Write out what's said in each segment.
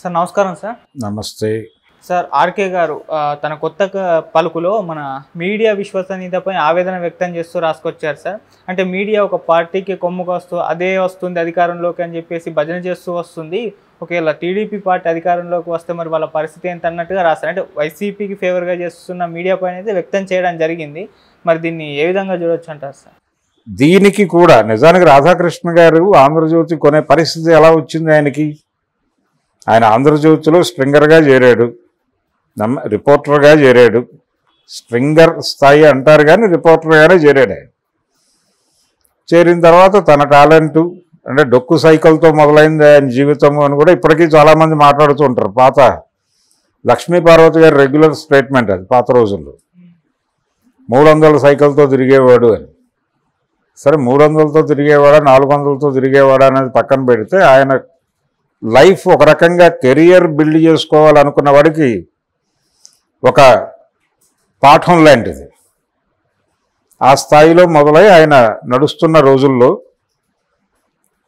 Sir నమస్కారం sir. నమస్తే sir RK గారు తన కొత్త పలుకులో మన మీడియా విశ్వసనీయతపై ఆవేదన వ్యక్తం చేస్తూ రాసుకొచ్చారు సార్. అంటే మీడియా ఒక పార్టీకి కొమ్ముకు వస్తూ అదే వస్తుంది అధికారంలోకి అని చెప్పేసి భజన చేస్తూ వస్తుంది, ఒకవేళ టీడీపీ పార్టీ అధికారంలోకి వస్తే మరి వాళ్ళ పరిస్థితి ఏంటి అన్నట్టుగా రాస్తారు. అంటే వైసీపీకి ఫేవర్గా చేస్తున్న మీడియా పైన అయితే వ్యక్తం చేయడం జరిగింది. మరి దీన్ని ఏ విధంగా చూడొచ్చు అంటారు సార్? దీనికి కూడా నిజానికి రాధాకృష్ణ గారు ఆంధ్రజ్యోతి కొనే పరిస్థితి ఎలా వచ్చింది ఆయనకి? ఆయన ఆంధ్రజ్యోతిలో స్ట్రింగర్గా చేరాడు, రిపోర్టర్గా చేరాడు. స్ట్రింగర్ స్థాయి అంటారు కానీ రిపోర్టర్గానే చేరాడు. ఆయన చేరిన తర్వాత తన టాలెంటు అంటే డొక్కు సైకిల్తో మొదలైంది ఆయన జీవితము అని కూడా ఇప్పటికీ చాలామంది మాట్లాడుతూ ఉంటారు. పాత లక్ష్మీపార్వతి గారి రెగ్యులర్ స్టేట్మెంట్ అది పాత రోజుల్లో, 300 సైకిల్తో తిరిగేవాడు అని. సరే 300తో తిరిగేవాడా 400తో తిరిగేవాడా అనేది పక్కన పెడితే ఆయన లైఫ్ ఒక రకంగా కెరియర్ బిల్డ్ చేసుకోవాలనుకున్న వాడికి ఒక పాఠం లాంటిది. ఆ స్థాయిలో మొదలై ఆయన నడుస్తున్న రోజుల్లో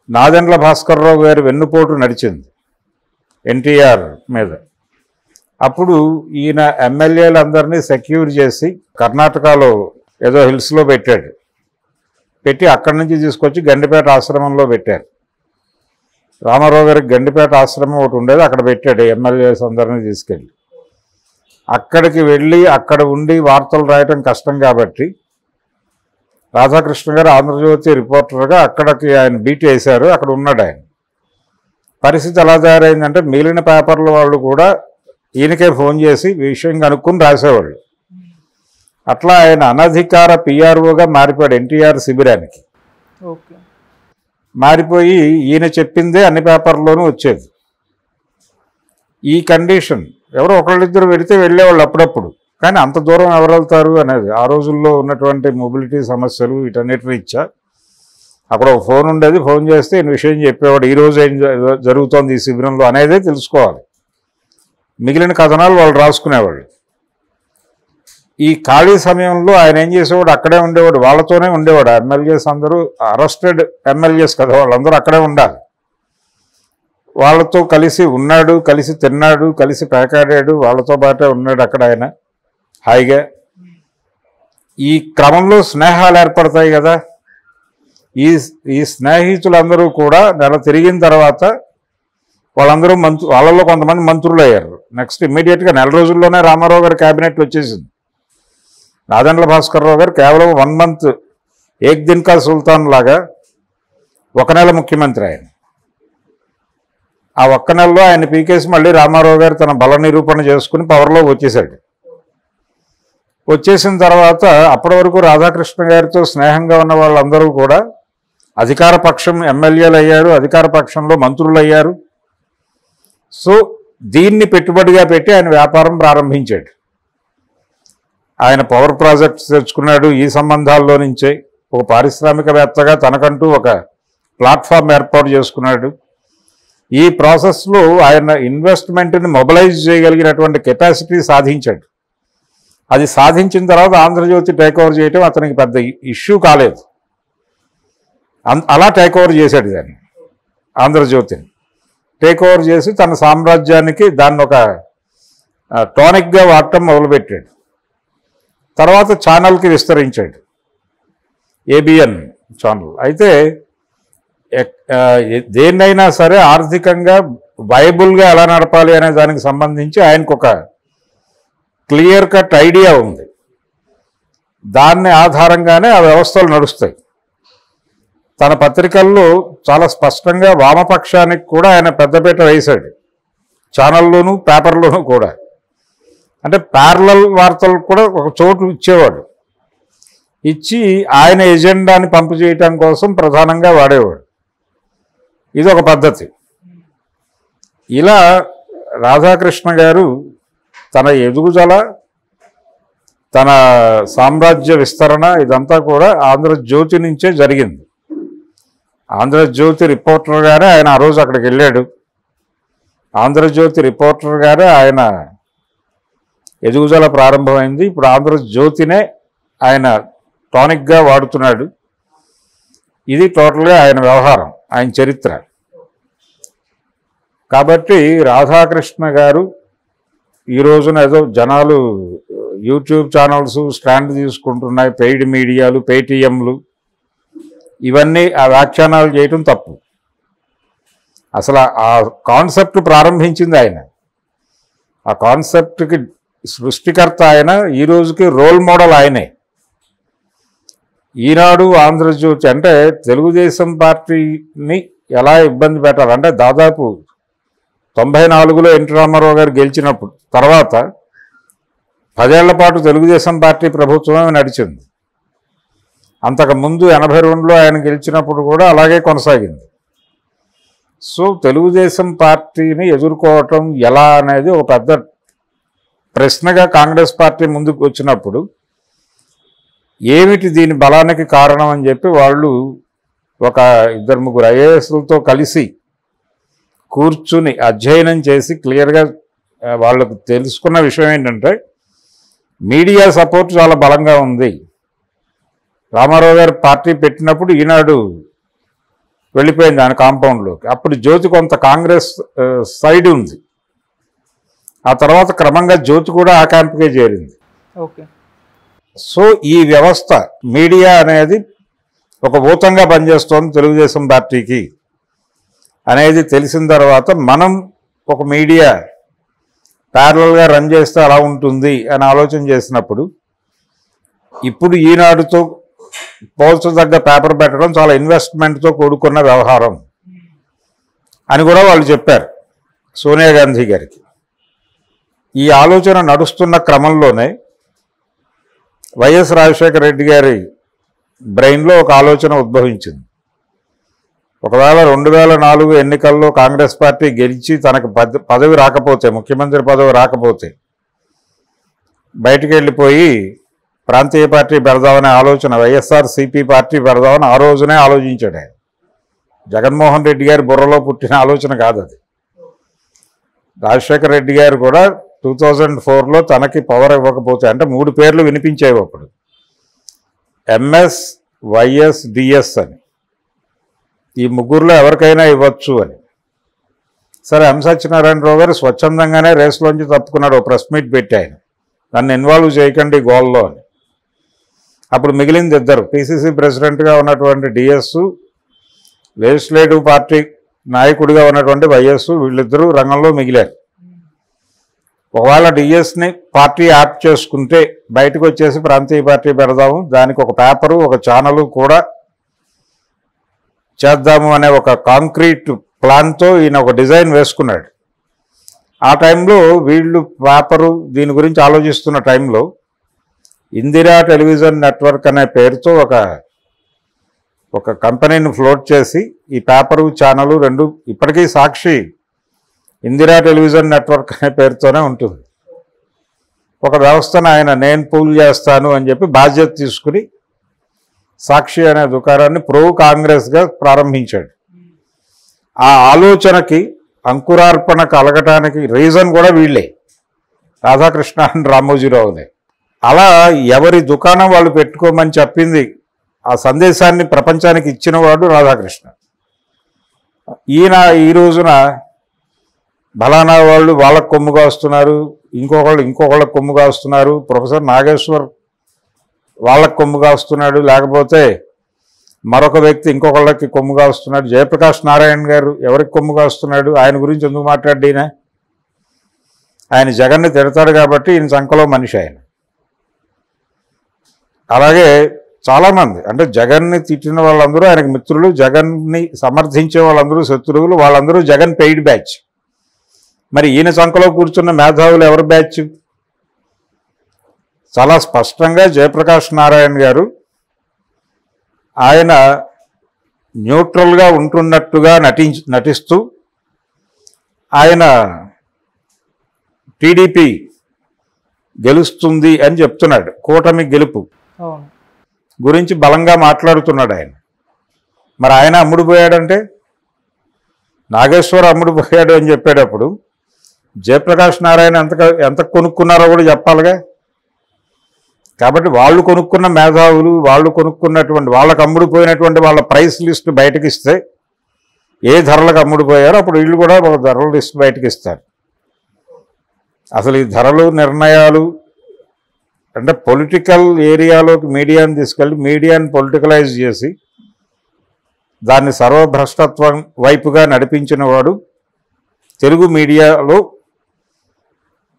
నాదెండ్ల భాస్కర్రావు గారి వెన్నుపోటు నడిచింది ఎన్టీఆర్ మీద. అప్పుడు ఈయన ఎమ్మెల్యేలందరినీ సెక్యూర్ చేసి కర్ణాటకలో ఏదో హిల్స్లో పెట్టాడు. పెట్టి అక్కడి నుంచి తీసుకొచ్చి గండిపేట ఆశ్రమంలో పెట్టారు. రామారావు గారికి గండిపేట ఆశ్రమం ఒకటి ఉండేది, అక్కడ పెట్టాడు ఎమ్మెల్యేస్ అందరినీ తీసుకెళ్ళి. అక్కడికి వెళ్ళి అక్కడ ఉండి వార్తలు రాయటం కష్టం కాబట్టి రాధాకృష్ణ గారు ఆంధ్రజ్యోతి రిపోర్టర్గా అక్కడికి ఆయన బీట్ వేశారు. అక్కడ ఉన్నాడు ఆయన. పరిస్థితి ఎలా తయారైందంటే మిగిలిన పేపర్ల వాళ్ళు కూడా ఈయనకే ఫోన్ చేసి విషయం కనుక్కుని రాసేవాళ్ళు. అట్లా ఆయన అనధికార పిఆర్ఓగా మారిపోయాడు ఎన్టీఆర్ శిబిరానికి. ఓకే, మారిపోయి ఈయన చెప్పిందే అన్ని పేపర్లోనూ వచ్చేది. ఈ కండిషన్ ఎవరో ఒకళ్ళిద్దరు వెళితే వెళ్ళేవాళ్ళు అప్పుడప్పుడు, కానీ అంత దూరం ఎవరు వెళ్తారు అనేది ఆ రోజుల్లో ఉన్నటువంటి మొబిలిటీ సమస్యలు వీటన్నిటి రీత్యా. అక్కడ ఒక ఫోన్ ఉండేది, ఫోన్ చేస్తే ఈయన విషయం చెప్పేవాడు, ఈరోజు ఏం జరుగుతోంది ఈ శిబిరంలో అనేదే తెలుసుకోవాలి. మిగిలిన కథనాలు వాళ్ళు రాసుకునేవాళ్ళు. ఈ ఖాళీ సమయంలో ఆయన ఏం చేసేవాడు, అక్కడే ఉండేవాడు, వాళ్ళతోనే ఉండేవాడు. ఎమ్మెల్యేస్ అందరూ అరెస్టెడ్ ఎమ్మెల్యేస్ కదా, వాళ్ళందరూ అక్కడే ఉండాలి. వాళ్ళతో కలిసి ఉన్నాడు, కలిసి తిన్నాడు, కలిసి పేకాడాడు, వాళ్ళతో పాటే ఉన్నాడు అక్కడ ఆయన హాయిగా. ఈ క్రమంలో స్నేహాలు ఏర్పడతాయి కదా. ఈ స్నేహితులందరూ కూడా నెల తిరిగిన తర్వాత వాళ్ళందరూ వాళ్ళలో కొంతమంది మంత్రులు అయ్యారు. నెక్స్ట్ ఇమ్మీడియట్గా నెల రోజుల్లోనే రామారావు గారి క్యాబినెట్ వచ్చేసింది. నాదెండ్ల భాస్కర్రావు గారు కేవలం 1 మంత్ ఏక్ దిన్ కా సుల్తాన్ లాగా 1 నెల ముఖ్యమంత్రి ఆయన. ఆ 1 నెలలో ఆయన పీకేసి మళ్ళీ రామారావు గారు తన బల నిరూపణ చేసుకుని పవర్లోకి వచ్చేసాడు. వచ్చేసిన తర్వాత అప్పటి వరకు రాధాకృష్ణ గారితో స్నేహంగా ఉన్న వాళ్ళందరూ కూడా అధికార పక్షం ఎమ్మెల్యేలు అయ్యారు, అధికార పక్షంలో మంత్రులు అయ్యారు. సో దీన్ని పెట్టుబడిగా పెట్టి ఆయన వ్యాపారం ప్రారంభించాడు. ఆయన పవర్ ప్రాజెక్ట్స్ తెచ్చుకున్నాడు. ఈ సంబంధాల్లో నుంచే ఒక పారిశ్రామికవేత్తగా తనకంటూ ఒక ప్లాట్ఫామ్ ఏర్పాటు చేసుకున్నాడు. ఈ ప్రాసెస్లో ఆయన ఇన్వెస్ట్మెంట్ని మొబిలైజ్ చేయగలిగినటువంటి కెపాసిటీ సాధించాడు. అది సాధించిన తర్వాత ఆంధ్రజ్యోతి టేక్ ఓవర్ చేయటం అతనికి పెద్ద ఇష్యూ కాలేదు. అలా టేక్ ఓవర్ చేశాడు దాన్ని. ఆంధ్రజ్యోతిని టేక్ ఓవర్ చేసి తన సామ్రాజ్యానికి దాన్ని ఒక టానిక్గా వాడటం మొదలుపెట్టాడు. తర్వాత ఛానల్కి విస్తరించాడు, ఏబిఎన్ ఛానల్. అయితే దేన్నైనా సరే ఆర్థికంగా వైబుల్గా ఎలా నడపాలి అనే దానికి సంబంధించి ఆయనకు ఒక క్లియర్ కట్ ఐడియా ఉంది. దాన్ని ఆధారంగానే ఆ వ్యవస్థలు నడుస్తాయి. తన పత్రికల్లో చాలా స్పష్టంగా వామపక్షానికి కూడా ఆయన పెద్దపీట వేశాడు, ఛానల్లోనూ పేపర్లోనూ కూడా. అంటే ప్యారలల్ వార్తలు కూడా ఒక చోటు ఇచ్చేవాడు. ఇచ్చి ఆయన ఎజెండాని పంపు చేయటం కోసం ప్రధానంగా వాడేవాడు. ఇది ఒక పద్ధతి. ఇలా రాధాకృష్ణ గారు తన ఎదుగుదల, తన సామ్రాజ్య విస్తరణ ఇదంతా కూడా ఆంధ్రజ్యోతి నుంచే జరిగింది. ఆంధ్రజ్యోతి రిపోర్టర్గానే ఆయన ఆ రోజు అక్కడికి వెళ్ళాడు. ఆంధ్రజ్యోతి రిపోర్టర్గానే ఆయన ఎదుగుదల ప్రారంభమైంది. ఇప్పుడు ఆంధ్రజ్యోతినే ఆయన టానిక్గా వాడుతున్నాడు. ఇది టోటల్గా ఆయన వ్యవహారం, ఆయన చరిత్ర. కాబట్టి రాధాకృష్ణ గారు ఈ రోజున ఏదో జనాలు యూట్యూబ్ ఛానల్స్ స్టాండ్ తీసుకుంటున్నాయి, పెయిడ్ మీడియాలు, పేటీఎంలు, ఇవన్నీ ఆ వ్యాఖ్యానాలు చేయటం తప్పు. అసలు ఆ కాన్సెప్ట్ ప్రారంభించింది ఆయన, ఆ కాన్సెప్ట్కి సృష్టికర్త ఆయన, ఈ రోజుకి రోల్ మోడల్ ఆయనే. ఈనాడు, ఆంధ్రజ్యోతి అంటే తెలుగుదేశం పార్టీని ఎలా ఇబ్బంది పెట్టాలంటే దాదాపు 94లో ఎన్టీ రామారావు గారు గెలిచినప్పుడు తర్వాత 10 ఏళ్ల పాటు తెలుగుదేశం పార్టీ ప్రభుత్వమే నడిచింది. అంతకుముందు 82లో ఆయన గెలిచినప్పుడు కూడా అలాగే కొనసాగింది. సో తెలుగుదేశం పార్టీని ఎదుర్కోవటం ఎలా అనేది ఒక పెద్ద ప్రశ్నగా కాంగ్రెస్ పార్టీ ముందుకు వచ్చినప్పుడు ఏమిటి దీని బలానికి కారణం అని చెప్పి వాళ్ళు ఒక 2-3 ఐఏఎస్లతో కలిసి కూర్చుని అధ్యయనం చేసి క్లియర్గా వాళ్ళకు తెలుసుకున్న విషయం ఏంటంటే మీడియా సపోర్ట్ చాలా బలంగా ఉంది. రామారావు గారు పార్టీ పెట్టినప్పుడు ఈనాడు వెళ్ళిపోయింది ఆయన కాంపౌండ్లోకి. అప్పుడు జ్యోతి కొంత కాంగ్రెస్ సైడ్ ఉంది. ఆ తర్వాత క్రమంగా జ్యోతి కూడా ఆ క్యాంప్కే చేరింది. ఓకే. సో ఈ వ్యవస్థ మీడియా అనేది ఒక ఊతంగా పనిచేస్తోంది తెలుగుదేశం పార్టీకి అనేది తెలిసిన తర్వాత మనం ఒక మీడియా ప్యారలల్గా రన్ చేస్తే అలా ఉంటుంది అని ఆలోచన చేసినప్పుడు ఇప్పుడు ఈనాడుతో పోల్చదగ్గ పేపర్ పెట్టడం చాలా ఇన్వెస్ట్మెంట్తో కూడుకున్న వ్యవహారం అని కూడా వాళ్ళు చెప్పారు సోనియా గాంధీ గారికి. ఈ ఆలోచన నడుస్తున్న క్రమంలోనే వైఎస్ రాజశేఖర రెడ్డి గారి బ్రెయిన్లో ఒక ఆలోచన ఉద్భవించింది. ఒకవేళ 2004 ఎన్నికల్లో కాంగ్రెస్ పార్టీ గెలిచి తనకు పదవి రాకపోతే, ముఖ్యమంత్రి పదవి రాకపోతే బయటికి వెళ్ళిపోయి ప్రాంతీయ పార్టీ పెడదామనే ఆలోచన, వైఎస్ఆర్సీపీ పార్టీ పెడదామని ఆ రోజునే ఆలోచించాడు ఆయన. జగన్మోహన్ రెడ్డి గారి బుర్రలో పుట్టిన ఆలోచన కాదు అది. రాజశేఖర రెడ్డి గారు కూడా 2004లో తనకి పవర్ ఇవ్వకపోతే, అంటే 3 పేర్లు వినిపించేవి అప్పుడు, ఎంఎస్, వైఎస్, డిఎస్ అని. ఈ ముగ్గురులో ఎవరికైనా ఇవ్వచ్చు అని. సరే, ఎం సత్యనారాయణరావు గారు స్వచ్ఛందంగానే రేసులోంచి తప్పుకున్నాడు. ఓ ప్రెస్ మీట్ పెట్టి ఆయన నన్ను ఇన్వాల్వ్ చేయకండి గోల్లో అని. అప్పుడు మిగిలింది 2, పిసిసి ప్రెసిడెంట్గా ఉన్నటువంటి డిఎస్, లెజిస్లేటివ్ పార్టీ నాయకుడిగా ఉన్నటువంటి వైఎస్, వీళ్ళిద్దరూ రంగంలో మిగిలారు. ఒకవేళ డిఎస్ని పార్టీ యాప్ చేసుకుంటే బయటకు వచ్చేసి ప్రాంతీయ పార్టీ పెడదాము, దానికి ఒక పేపరు, ఒక ఛానలు కూడా చేద్దాము అనే ఒక కాంక్రీట్ ప్లాన్తో ఈయన ఒక డిజైన్ వేసుకున్నాడు. ఆ టైంలో వీళ్ళు పేపరు దీని గురించి ఆలోచిస్తున్న టైంలో ఇందిరా టెలివిజన్ నెట్వర్క్ అనే పేరుతో ఒక కంపెనీని ఫ్లోట్ చేసి ఈ పేపరు, ఛానలు 2 ఇప్పటికీ సాక్షి ఇందిరా టెలివిజన్ నెట్వర్క్ అనే పేరుతోనే ఉంటుంది. ఒక వ్యవస్థను ఆయన నేను పూల్ చేస్తాను అని చెప్పి బాధ్యత తీసుకుని సాక్షి అనే దుకాణాన్ని ప్రో కాంగ్రెస్గా ప్రారంభించాడు. ఆ ఆలోచనకి అంకురార్పణ కలగటానికి రీజన్ కూడా వీళ్ళే, రాధాకృష్ణ అండ్ రామోజీరావులే. అలా ఎవరి దుకాణం వాళ్ళు పెట్టుకోమని చెప్పింది, ఆ సందేశాన్ని ప్రపంచానికి ఇచ్చినవాడు రాధాకృష్ణ. ఈయన ఈ రోజున బలానా వాళ్ళు వాళ్ళకు కొమ్ముగా వస్తున్నారు, ఇంకొకళ్ళకి కొమ్ముగా వస్తున్నారు, ప్రొఫెసర్ నాగేశ్వర్ వాళ్ళకు కొమ్ముగా వస్తున్నాడు, లేకపోతే మరొక వ్యక్తి ఇంకొకళ్ళకి కొమ్ముగా వస్తున్నాడు, జయప్రకాష్ నారాయణ గారు ఎవరికి కొమ్ముగా వస్తున్నాడు, ఆయన గురించి ఎందుకు మాట్లాడినా, ఆయన జగన్ని తిడతాడు కాబట్టి ఈయన సంఖలో మనిషి ఆయన. అలాగే చాలామంది, అంటే జగన్ని తిట్టిన వాళ్ళందరూ ఆయనకు మిత్రులు, జగన్ని సమర్థించే వాళ్ళందరూ శత్రువులు, వాళ్ళందరూ జగన్ పెయిడ్ బ్యాచ్. మరి ఈయన సంఖలో కూర్చున్న మేధావులు ఎవరి బ్యాచ్? చాలా స్పష్టంగా జయప్రకాష్ నారాయణ గారు ఆయన న్యూట్రల్గా ఉంటున్నట్టుగా నటిస్తూ ఆయన టీడీపీ గెలుస్తుంది అని చెప్తున్నాడు, కూటమి గెలుపు గురించి బలంగా మాట్లాడుతున్నాడు ఆయన. మరి ఆయన అమ్ముడుపోయాడంటే, నాగేశ్వర్ అమ్ముడుపోయాడు అని చెప్పేటప్పుడు జయప్రకాష్ నారాయణ ఎంత కొనుక్కున్నారో కూడా చెప్పాలిగా. కాబట్టి వాళ్ళు కొనుక్కున్న మేధావులు, వాళ్ళు కొనుక్కున్నటువంటి, వాళ్ళకు అమ్ముడుపోయినటువంటి వాళ్ళ ప్రైస్ లిస్ట్ బయటకు ఇస్తే ఏ ధరలకు అమ్ముడుపోయారో అప్పుడు వీళ్ళు కూడా ఒక ధరల లిస్ట్ బయటకు ఇస్తారు. అసలు ఈ ధరలు నిర్ణయాలు అంటే పొలిటికల్ ఏరియాలోకి మీడియాని తీసుకెళ్ళి మీడియాని పొలిటికలైజ్ చేసి దాన్ని సర్వభ్రష్టత్వం వైపుగా నడిపించిన వాడు తెలుగు మీడియాలో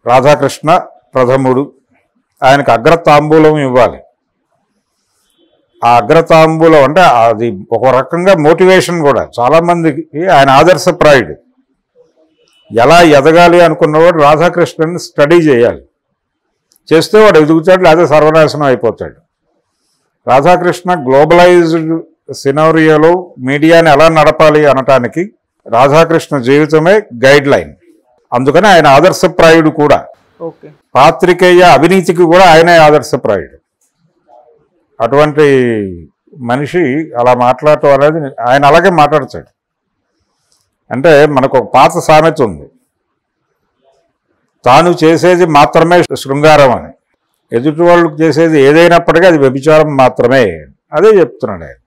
రాధాకృష్ణ ప్రథముడు. ఆయనకు అగ్రతాంబూలం ఇవ్వాలి. ఆ అగ్రతాంబూలం అంటే అది ఒక రకంగా మోటివేషన్ కూడా. చాలామందికి ఆయన ఆదర్శప్రాయుడు. ఎలా ఎదగాలి అనుకున్నవాడు రాధాకృష్ణని స్టడీ చేయాలి. చేస్తే వాడు ఎదుగుతాడు, లేదా సర్వనాశనం అయిపోతాడు. రాధాకృష్ణ గ్లోబలైజ్డ్ సినారియోలో మీడియాని ఎలా నడపాలి అనటానికి రాధాకృష్ణ జీవితమే గైడ్ లైన్. అందుకని ఆయన ఆదర్శప్రాయుడు కూడా. ఓకే. పాత్రికేయ అవినీతికి కూడా ఆయనే ఆదర్శప్రాయుడు. అటువంటి మనిషి అలా మాట్లాడటం అనేది ఆయన అలాగే మాట్లాడతాడు. అంటే మనకు ఒక పాత సామెత ఉంది, తాను చేసేది మాత్రమే శృంగారం అని. ఎదుటి వాళ్ళు చేసేది ఏదైనప్పటికీ అది వ్యభిచారం మాత్రమే. అదే చెప్తున్నాడు ఆయన.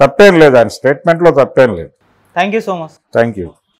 తప్పేం లేదు, ఆయన స్టేట్మెంట్లో తప్పేం లేదు. Thank you so much. Thank you.